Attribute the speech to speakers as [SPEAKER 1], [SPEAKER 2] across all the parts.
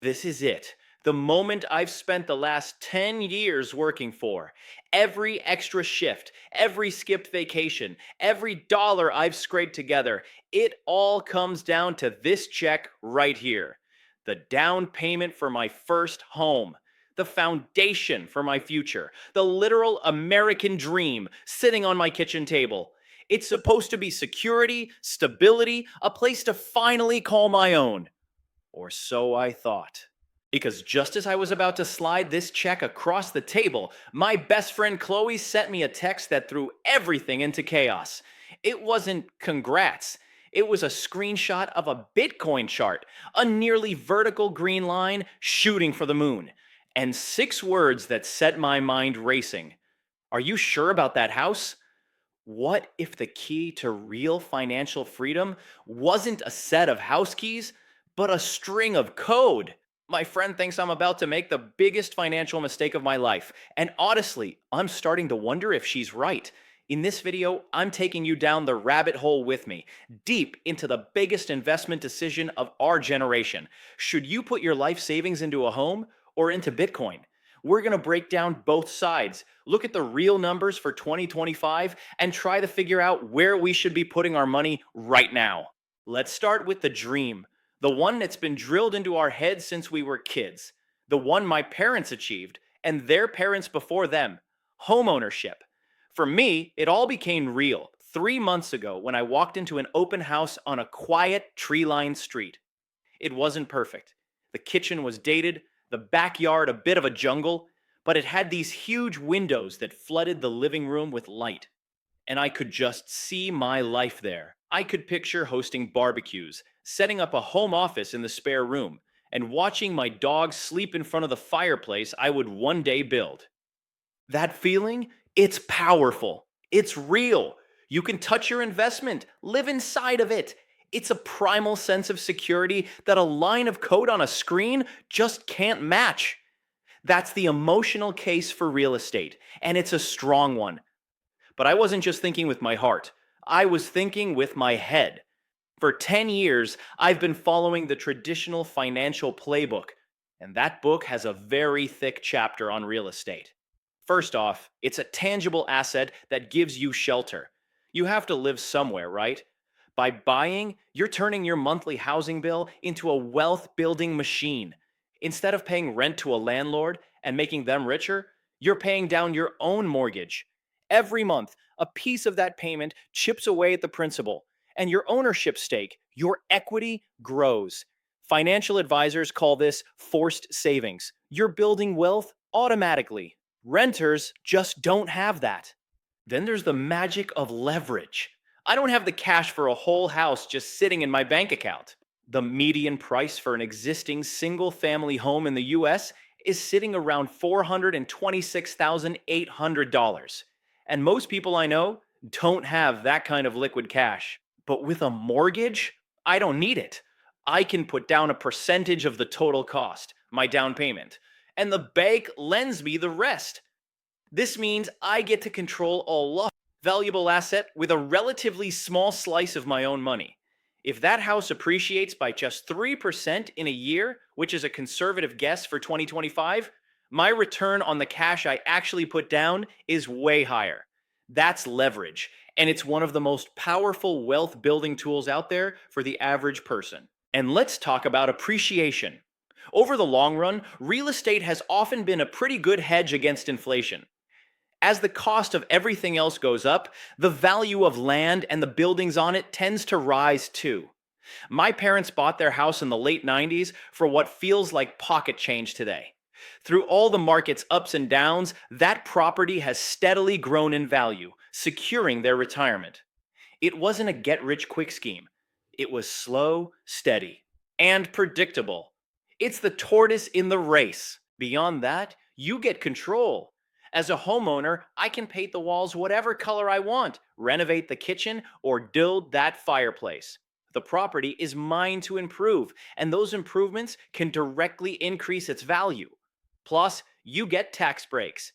[SPEAKER 1] This is it. The moment I've spent the last 10 years working for. Every extra shift, every skipped vacation, every dollar I've scraped together, it all comes down to this check right here. The down payment for my first home. The foundation for my future. The literal American dream sitting on my kitchen table. It's supposed to be security, stability, a place to finally call my own. Or so I thought. Because just as I was about to slide this check across the table, my best friend Chloe sent me a text that threw everything into chaos. It wasn't congrats. It was a screenshot of a Bitcoin chart, a nearly vertical green line shooting for the moon, and 6 words that set my mind racing. Are you sure about that house? What if the key to real financial freedom wasn't a set of house keys, but a string of code? My friend thinks I'm about to make the biggest financial mistake of my life, and honestly, I'm starting to wonder if she's right. In this video, I'm taking you down the rabbit hole with me, deep into the biggest investment decision of our generation. Should you put your life savings into a home or into Bitcoin? We're going to break down both sides, look at the real numbers for 2025, and try to figure out where we should be putting our money right now. Let's start with the dream, the one that's been drilled into our heads since we were kids, the one my parents achieved, and their parents before them: homeownership. For me, it all became real 3 months ago when I walked into an open house on a quiet, tree lined street. It wasn't perfect. The kitchen was dated, the backyard a bit of a jungle, but it had these huge windows that flooded the living room with light. And I could just see my life there. I could picture hosting barbecues, setting up a home office in the spare room, and watching my dog sleep in front of the fireplace I would one day build. That feeling, it's powerful. It's real. You can touch your investment, live inside of it. It's a primal sense of security that a line of code on a screen just can't match. That's the emotional case for real estate, and it's a strong one. But I wasn't just thinking with my heart, I was thinking with my head. For 10 years, I've been following the traditional financial playbook, and that book has a very thick chapter on real estate. First off, it's a tangible asset that gives you shelter. You have to live somewhere, right? By buying, you're turning your monthly housing bill into a wealth building machine. Instead of paying rent to a landlord and making them richer, you're paying down your own mortgage. Every month, a piece of that payment chips away at the principal, and your ownership stake, your equity, grows. Financial advisors call this forced savings. You're building wealth automatically. Renters just don't have that. Then there's the magic of leverage. I don't have the cash for a whole house just sitting in my bank account. The median price for an existing single family home in the US is sitting around $426,800. And most people I know don't have that kind of liquid cash. But with a mortgage, I don't need it. I can put down a percentage of the total cost, my down payment, and the bank lends me the rest. This means I get to control a lot valuable asset with a relatively small slice of my own money. If that house appreciates by just 3% in a year, which is a conservative guess for 2025, my return on the cash I actually put down is way higher. That's leverage, and it's one of the most powerful wealth building tools out there for the average person. And let's talk about appreciation. Over the long run, real estate has often been a pretty good hedge against inflation. As the cost of everything else goes up, the value of land and the buildings on it tends to rise too. My parents bought their house in the late 90s for what feels like pocket change today. Through all the market's ups and downs, that property has steadily grown in value, securing their retirement. It wasn't a get rich quick scheme. It was slow, steady, and predictable. It's the tortoise in the race. Beyond that, you get control. As a homeowner, I can paint the walls whatever color I want, renovate the kitchen, or build that fireplace. The property is mine to improve, and those improvements can directly increase its value. Plus, you get tax breaks.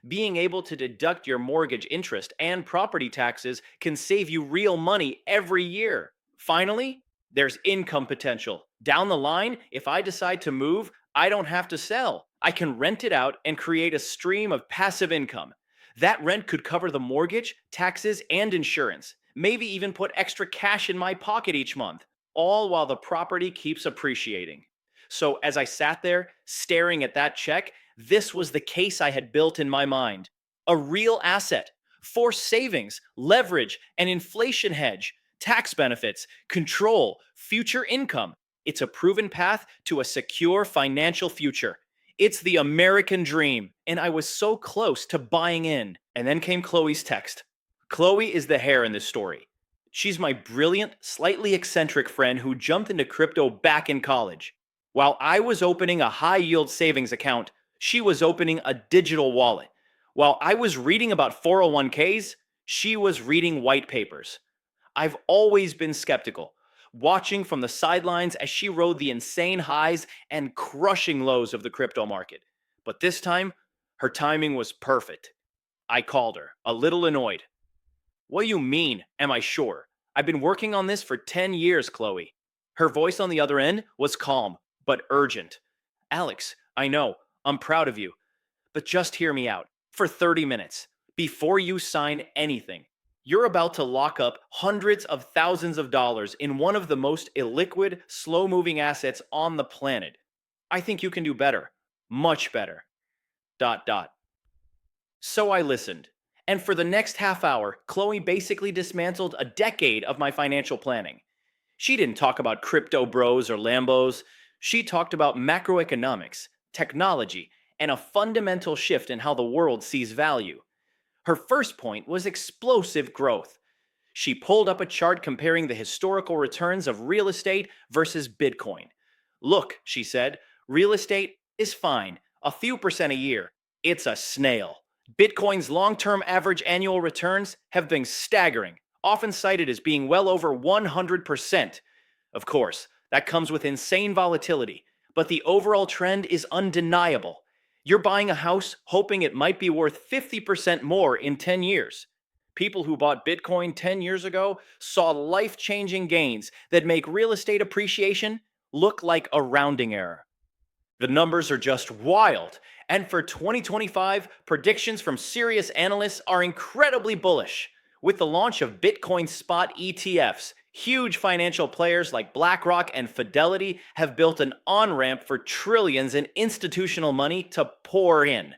[SPEAKER 1] Being able to deduct your mortgage interest and property taxes can save you real money every year. Finally, there's income potential. Down the line, if I decide to move, I don't have to sell. I can rent it out and create a stream of passive income. That rent could cover the mortgage, taxes, and insurance. Maybe even put extra cash in my pocket each month, all while the property keeps appreciating. So, as I sat there staring at that check, this was the case I had built in my mind: a real asset, forced savings, leverage, an inflation hedge, tax benefits, control, future income. It's a proven path to a secure financial future. It's the American dream, and I was so close to buying in. And then came Chloe's text. Chloe is the hair in this story. She's my brilliant, slightly eccentric friend who jumped into crypto back in college. While I was opening a high yield savings account, she was opening a digital wallet. While I was reading about 401ks, she was reading white papers. I've always been skeptical, watching from the sidelines as she rode the insane highs and crushing lows of the crypto market. But this time, her timing was perfect. I called her, a little annoyed. What do you mean, am I sure? I've been working on this for 10 years, Chloe. Her voice on the other end was calm, but urgent. Alex, I know, I'm proud of you, but just hear me out for 30 minutes before you sign anything. You're about to lock up hundreds of thousands of dollars in one of the most illiquid, slow moving assets on the planet. I think you can do better. Much better. Dot dot. So I listened. And for the next half hour, Chloe basically dismantled a decade of my financial planning. She didn't talk about crypto bros or Lambos. She talked about macroeconomics, technology, and a fundamental shift in how the world sees value. Her first point was explosive growth. She pulled up a chart comparing the historical returns of real estate versus Bitcoin. Look, she said, real estate is fine, a few percent a year. It's a snail. Bitcoin's long term average annual returns have been staggering, often cited as being well over 100%. Of course, that comes with insane volatility, but the overall trend is undeniable. You're buying a house hoping it might be worth 50% more in 10 years. People who bought Bitcoin 10 years ago saw life changing gains that make real estate appreciation look like a rounding error. The numbers are just wild, and for 2025, predictions from serious analysts are incredibly bullish. With the launch of Bitcoin spot ETFs, huge financial players like BlackRock and Fidelity have built an on-ramp for trillions in institutional money to pour in.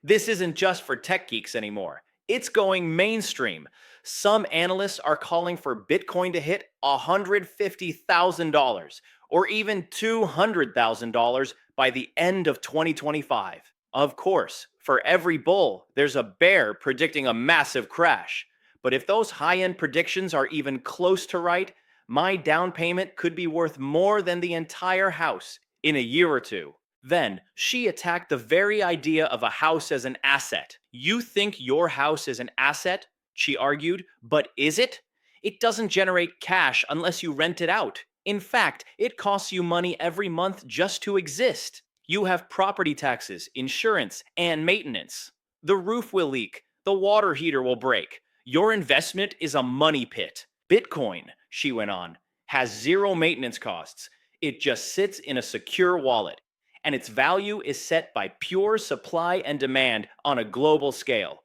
[SPEAKER 1] This isn't just for tech geeks anymore. It's going mainstream. Some analysts are calling for Bitcoin to hit $150,000 or even $200,000 by the end of 2025. Of course, for every bull, there's a bear predicting a massive crash. But if those high-end predictions are even close to right, my down payment could be worth more than the entire house in a year or two. Then, she attacked the very idea of a house as an asset. You think your house is an asset? She argued, but is it? It doesn't generate cash unless you rent it out. In fact, it costs you money every month just to exist. You have property taxes, insurance, and maintenance. The roof will leak, the water heater will break. Your investment is a money pit. Bitcoin, she went on, has zero maintenance costs. It just sits in a secure wallet, and its value is set by pure supply and demand on a global scale.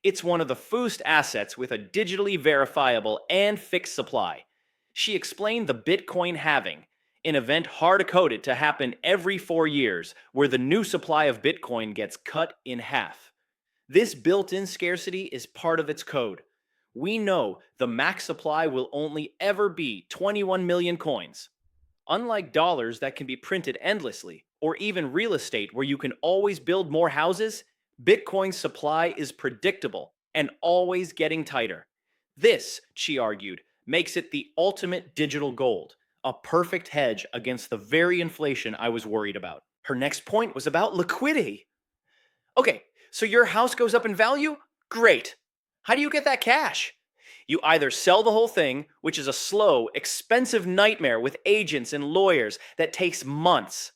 [SPEAKER 1] It's one of the first assets with a digitally verifiable and fixed supply. She explained the Bitcoin halving, an event hard-coded to happen every 4 years, where the new supply of Bitcoin gets cut in half. This built-in scarcity is part of its code. We know the max supply will only ever be 21 million coins. Unlike dollars that can be printed endlessly, or even real estate where you can always build more houses, Bitcoin's supply is predictable and always getting tighter. This, she argued, makes it the ultimate digital gold, a perfect hedge against the very inflation I was worried about. Her next point was about liquidity. Okay, so your house goes up in value? Great. How do you get that cash? You either sell the whole thing, which is a slow, expensive nightmare with agents and lawyers that takes months,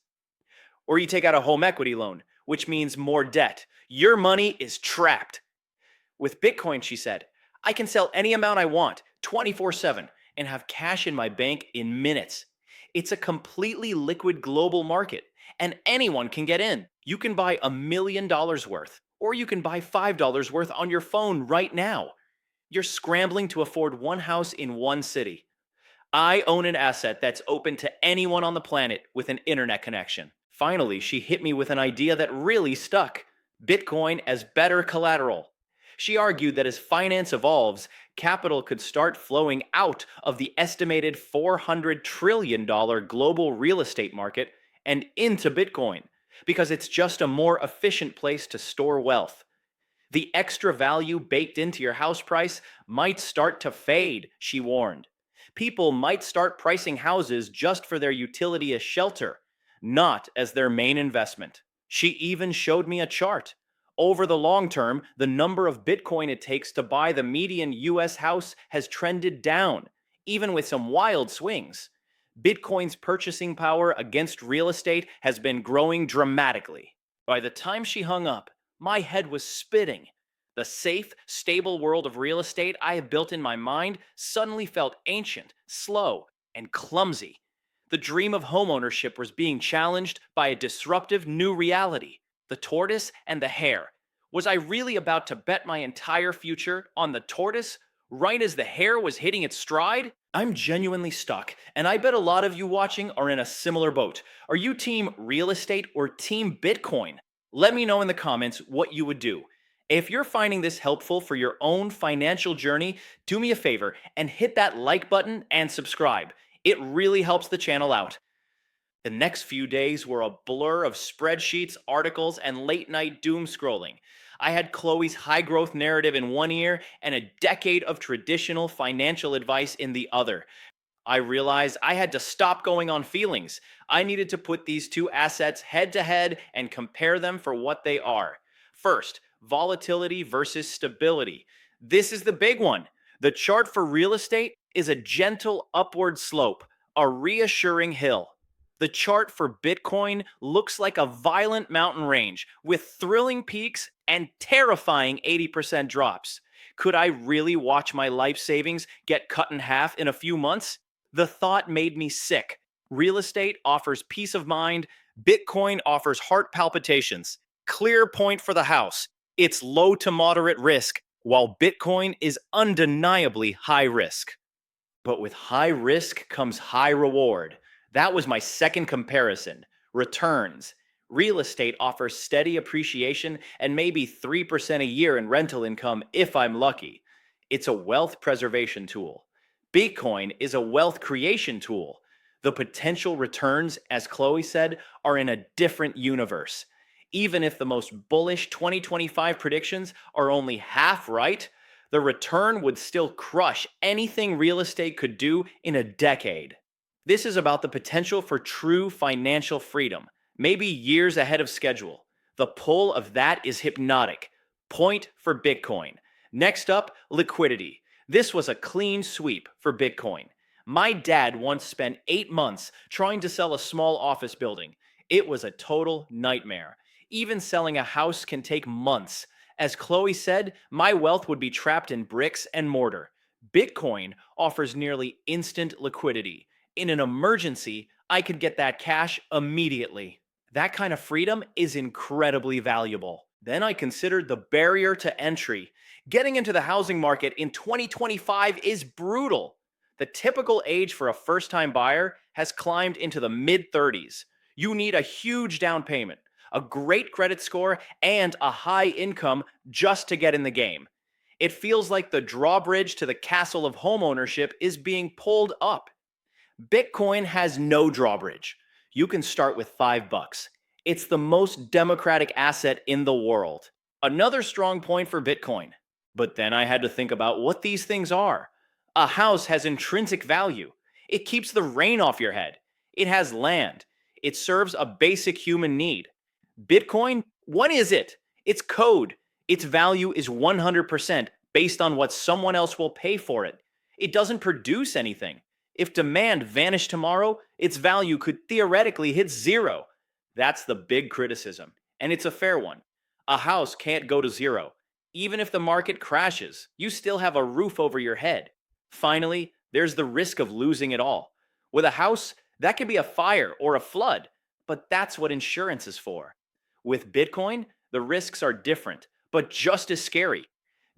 [SPEAKER 1] or you take out a home equity loan, which means more debt. Your money is trapped. With Bitcoin, she said, I can sell any amount I want, 24/7, and have cash in my bank in minutes. It's a completely liquid global market, and anyone can get in. You can buy $1 million worth, or you can buy $5 worth on your phone right now. You're scrambling to afford one house in one city. I own an asset that's open to anyone on the planet with an internet connection. Finally, she hit me with an idea that really stuck: Bitcoin as better collateral. She argued that as finance evolves, capital could start flowing out of the estimated $400 trillion global real estate market and into Bitcoin, because it's just a more efficient place to store wealth. The extra value baked into your house price might start to fade, she warned. People might start pricing houses just for their utility as shelter, not as their main investment. She even showed me a chart. Over the long term, the number of Bitcoin it takes to buy the median US house has trended down, even with some wild swings. Bitcoin's purchasing power against real estate has been growing dramatically. By the time she hung up, my head was spitting. The safe, stable world of real estate I have built in my mind suddenly felt ancient, slow, and clumsy. The dream of homeownership was being challenged by a disruptive new reality: the tortoise and the hare. Was I really about to bet my entire future on the tortoise right as the hare was hitting its stride? I'm genuinely stuck, and I bet a lot of you watching are in a similar boat. Are you team real estate or team Bitcoin? Let me know in the comments what you would do. If you're finding this helpful for your own financial journey, do me a favor and hit that like button and subscribe. It really helps the channel out. The next few days were a blur of spreadsheets, articles, and late night doom scrolling. I had Chloe's high growth narrative in one ear and a decade of traditional financial advice in the other. I realized I had to stop going on feelings. I needed to put these two assets head to head and compare them for what they are. First, volatility versus stability. This is the big one. The chart for real estate is a gentle upward slope, a reassuring hill. The chart for Bitcoin looks like a violent mountain range with thrilling peaks and terrifying 80% drops. Could I really watch my life savings get cut in half in a few months? The thought made me sick. Real estate offers peace of mind. Bitcoin offers heart palpitations. Clear point for the house: it's low to moderate risk, while Bitcoin is undeniably high risk. But with high risk comes high reward. That was my second comparison. Returns. Real estate offers steady appreciation and maybe 3% a year in rental income if I'm lucky. It's a wealth preservation tool. Bitcoin is a wealth creation tool. The potential returns, as Chloe said, are in a different universe. Even if the most bullish 2025 predictions are only half right, the return would still crush anything real estate could do in a decade. This is about the potential for true financial freedom, maybe years ahead of schedule. The pull of that is hypnotic. Point for Bitcoin. Next up, liquidity. This was a clean sweep for Bitcoin. My dad once spent 8 months trying to sell a small office building. It was a total nightmare. Even selling a house can take months. As Chloe said, my wealth would be trapped in bricks and mortar. Bitcoin offers nearly instant liquidity. In an emergency, I could get that cash immediately. That kind of freedom is incredibly valuable. Then I considered the barrier to entry. Getting into the housing market in 2025 is brutal. The typical age for a first time buyer has climbed into the mid 30s. You need a huge down payment, a great credit score, and a high income just to get in the game. It feels like the drawbridge to the castle of homeownership is being pulled up. Bitcoin has no drawbridge. You can start with $5. It's the most democratic asset in the world. Another strong point for Bitcoin. But then I had to think about what these things are. A house has intrinsic value. It keeps the rain off your head. It has land. It serves a basic human need. Bitcoin, what is it? It's code. Its value is 100% based on what someone else will pay for it. It doesn't produce anything. If demand vanished tomorrow, its value could theoretically hit zero. That's the big criticism, and it's a fair one. A house can't go to zero. Even if the market crashes, you still have a roof over your head. Finally, there's the risk of losing it all. With a house, That could be a fire or a flood, but that's what insurance is for. With Bitcoin, the risks are different, but just as scary.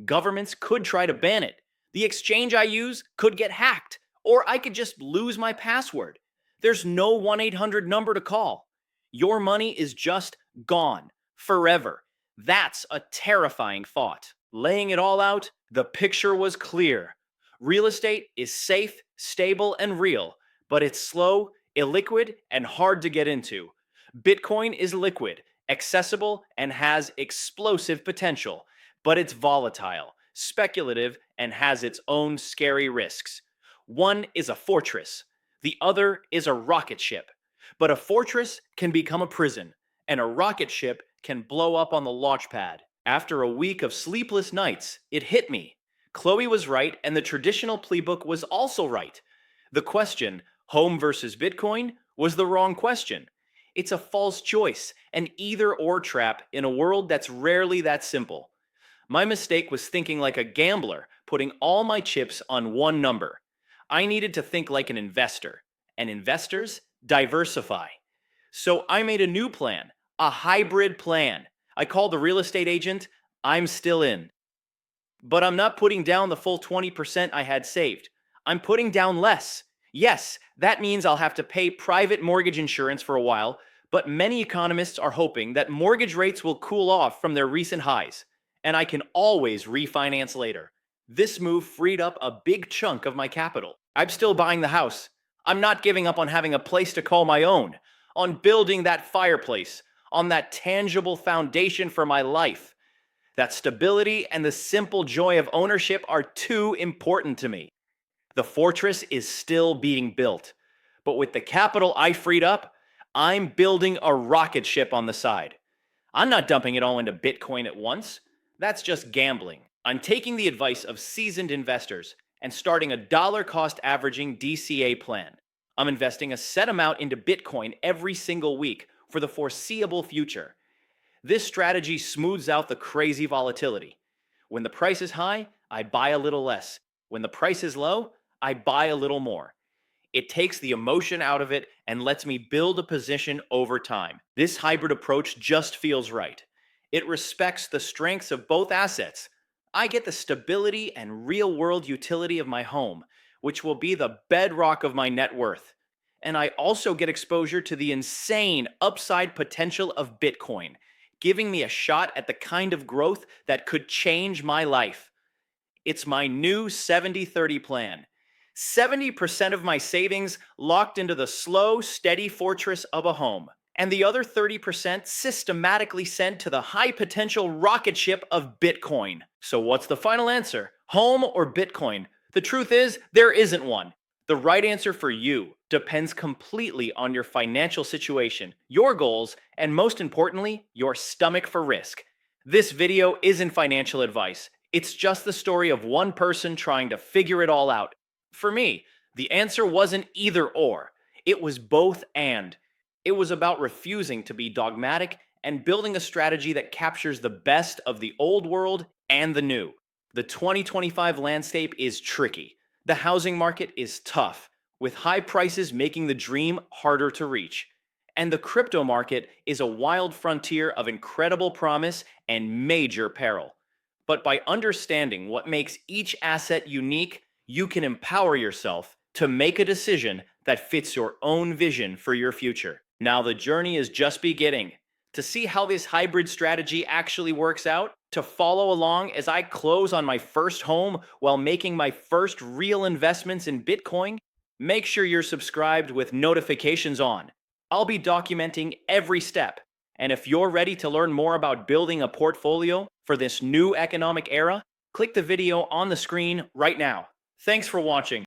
[SPEAKER 1] Governments could try to ban it. The exchange I use could get hacked, or I could just lose my password. There's no 1-800 number to call. Your money is just gone forever. That's a terrifying thought. Laying it all out, the picture was clear. Real estate is safe, stable, and real, but it's slow, illiquid, and hard to get into. Bitcoin is liquid, accessible, and has explosive potential, but it's volatile, speculative, and has its own scary risks. One is a fortress, the other is a rocket ship. But a fortress can become a prison, and a rocket ship can blow up on the launch pad. After a week of sleepless nights, it hit me. Chloe was right, and the traditional playbook was also right. The question, home versus Bitcoin, was the wrong question. It's a false choice, an either or trap in a world that's rarely that simple. My mistake was thinking like a gambler, putting all my chips on one number. I needed to think like an investor, and investors diversify. So I made a new plan, a hybrid plan. I called the real estate agent. I'm still in. But I'm not putting down the full 20% I had saved. I'm putting down less. Yes, that means I'll have to pay private mortgage insurance for a while, but many economists are hoping that mortgage rates will cool off from their recent highs, and I can always refinance later. This move freed up a big chunk of my capital. I'm still buying the house. I'm not giving up on having a place to call my own, on building that fireplace, on that tangible foundation for my life. That stability and the simple joy of ownership are too important to me. The fortress is still being built. But with the capital I freed up, I'm building a rocket ship on the side. I'm not dumping it all into Bitcoin at once. That's just gambling. I'm taking the advice of seasoned investors and starting a dollar cost averaging DCA plan. I'm investing a set amount into Bitcoin every single week for the foreseeable future. This strategy smooths out the crazy volatility. When the price is high, I buy a little less. When the price is low, I buy a little more. It takes the emotion out of it and lets me build a position over time. This hybrid approach just feels right. It respects the strengths of both assets. I get the stability and real world utility of my home, which will be the bedrock of my net worth. And I also get exposure to the insane upside potential of Bitcoin, giving me a shot at the kind of growth that could change my life. It's my new 70-30 plan. 70% of my savings locked into the slow, steady fortress of a home, and the other 30% systematically sent to the high potential rocket ship of Bitcoin. So what's the final answer? Home or Bitcoin? The truth is, there isn't one. The right answer for you depends completely on your financial situation, your goals, and most importantly, your stomach for risk. This video isn't financial advice. It's just the story of one person trying to figure it all out. For me, the answer wasn't either or. It was both and. It was about refusing to be dogmatic and building a strategy that captures the best of the old world and the new. The 2025 landscape is tricky. The housing market is tough, with high prices making the dream harder to reach. And the crypto market is a wild frontier of incredible promise and major peril. But by understanding what makes each asset unique, you can empower yourself to make a decision that fits your own vision for your future. Now the journey is just beginning. To see how this hybrid strategy actually works out, to follow along as I close on my first home while making my first real investments in Bitcoin, make sure you're subscribed with notifications on. I'll be documenting every step. And if you're ready to learn more about building a portfolio for this new economic era, click the video on the screen right now. Thanks for watching.